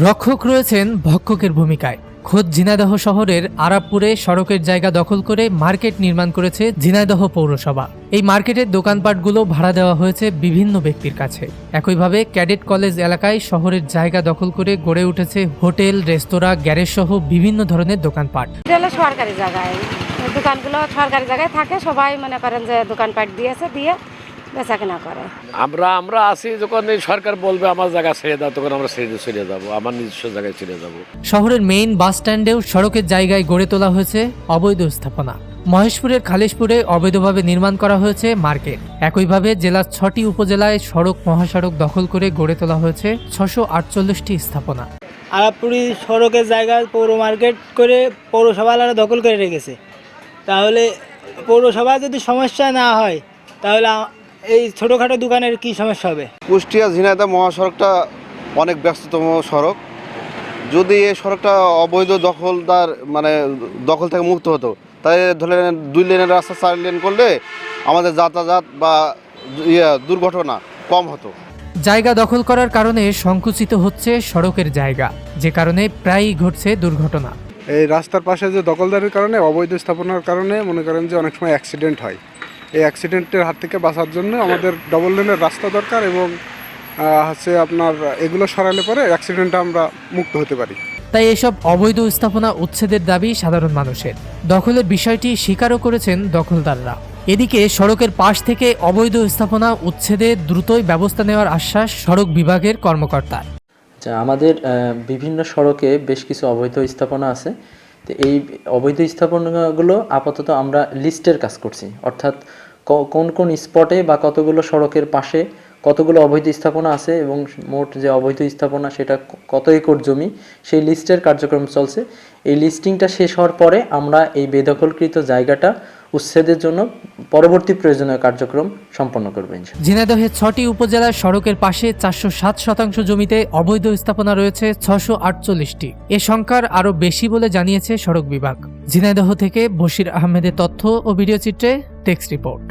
রক্ষক রয়েছেন ভক্ষকের ভূমিকায়। খোদ ঝিনাইদহ শহরের আরাবপুরে সড়কের জায়গা দখল করে মার্কেট নির্মাণ করেছে ঝিনাইদহ পৌরসভা। এই মার্কেটের দোকানপাটগুলো ভাড়া দেওয়া হয়েছে বিভিন্ন ব্যক্তির কাছে। একইভাবে ক্যাডেট কলেজ এলাকায় শহরের জায়গা দখল করে গড়ে উঠেছে হোটেল, রেস্তোরাঁ, গ্যারেজ সহ বিভিন্ন ধরনের দোকানপাট। সরকারি জায়গায় দোকানগুলো সরকারি জায়গায় থাকে, সবাই মনে করেন যে দোকানপাট দিয়েছে, দিয়ে বেচা কেনা করে। আমরা আছি, যখন এই সরকার বলবে আমার জায়গা ছেড়ে দাও, তখন আমরা ছেড়ে যাবো, আমার নিজস্ব জায়গায় ছেড়ে যাবো। শহরের মেইন বাস স্ট্যান্ডেও সড়কের জায়গায় গড়ে তোলা হয়েছে অবৈধ স্থাপনা। মহেশপুরের খালিশপুরে অবৈধভাবে নির্মাণ করা হয়েছে মার্কেট। একইভাবে জেলার 6টি উপজেলায় সড়ক, মহাসড়ক দখল করে গড়ে তোলা হয়েছে 648টি স্থাপনা। আরাবপুরি সড়কের জায়গায় পৌর মার্কেট করে পৌরসভারা দখল করে রেখেছে। তাহলে পৌরসভা যদি সমস্যা না হয়, তাহলে এই ছোটোখাটো দোকানের কি সমস্যা হবে? কুষ্টিয়া ঝিনাইদহ মহাসড়কটা অনেক ব্যস্ততম সড়ক। যদি এই সড়কটা অবৈধ দখলদার দখল থেকে মুক্ত হতো, তাই ধরেন 2 লেনের রাস্তা 4 লেন করলে আমাদের যাতায়াত বা দুর্ঘটনা কম হতো। জায়গা দখল করার কারণে সংকুচিত হচ্ছে সড়কের জায়গা, যে কারণে প্রায়ই ঘটছে দুর্ঘটনা। এই রাস্তার পাশে যে দখলদারির কারণে, অবৈধ স্থাপনার কারণে মনে করেন যে অনেক সময় অ্যাক্সিডেন্ট হয়। এই অ্যাক্সিডেন্টের হাত থেকে বাঁচার জন্য আমাদের ডবল লেনের রাস্তা দরকার, এবং আপনার এগুলো সরালে পরে অ্যাক্সিডেন্টে আমরা মুক্ত হতে পারি। তাই এসব অবৈধ স্থাপনা উচ্ছেদের দাবি সাধারণ মানুষের। দখলের বিষয়টি স্বীকারও করেছেন দখলদাররা। এদিকে সড়কের পাশ থেকে অবৈধ স্থাপনা উচ্ছেদে দ্রুতই ব্যবস্থা নেওয়ার আশ্বাস সড়ক বিভাগের কর্মকর্তার। আমাদের বিভিন্ন সড়কে বেশ কিছু অবৈধ স্থাপনা আছে। তো এই অবৈধ স্থাপনাগুলো আপাতত আমরা লিস্টের কাজ করছি, অর্থাৎ কোন কোন স্পটে বা কতগুলো সড়কের পাশে কতগুলো অবৈধ স্থাপনা আছে এবং মোট যে অবৈধ স্থাপনা সেটা কত একর জমি, সেই লিস্টের কার্যক্রম চলছে। এই লিস্টিংটা শেষ হওয়ার পরে আমরা এই বেদখলকৃত জায়গাটা উচ্ছেদের জন্য পরবর্তী প্রয়োজনীয় কার্যক্রম সম্পন্ন করবেন। ঝিনাইদহের 6টি উপজেলার সড়কের পাশে 407% জমিতে অবৈধ স্থাপনা রয়েছে 648টি। এ সংখ্যার আরও বেশি বলে জানিয়েছে সড়ক বিভাগ। ঝিনাইদহ থেকে বশির আহমেদের তথ্য ও ভিডিও চিত্রে টেক্সট রিপোর্ট।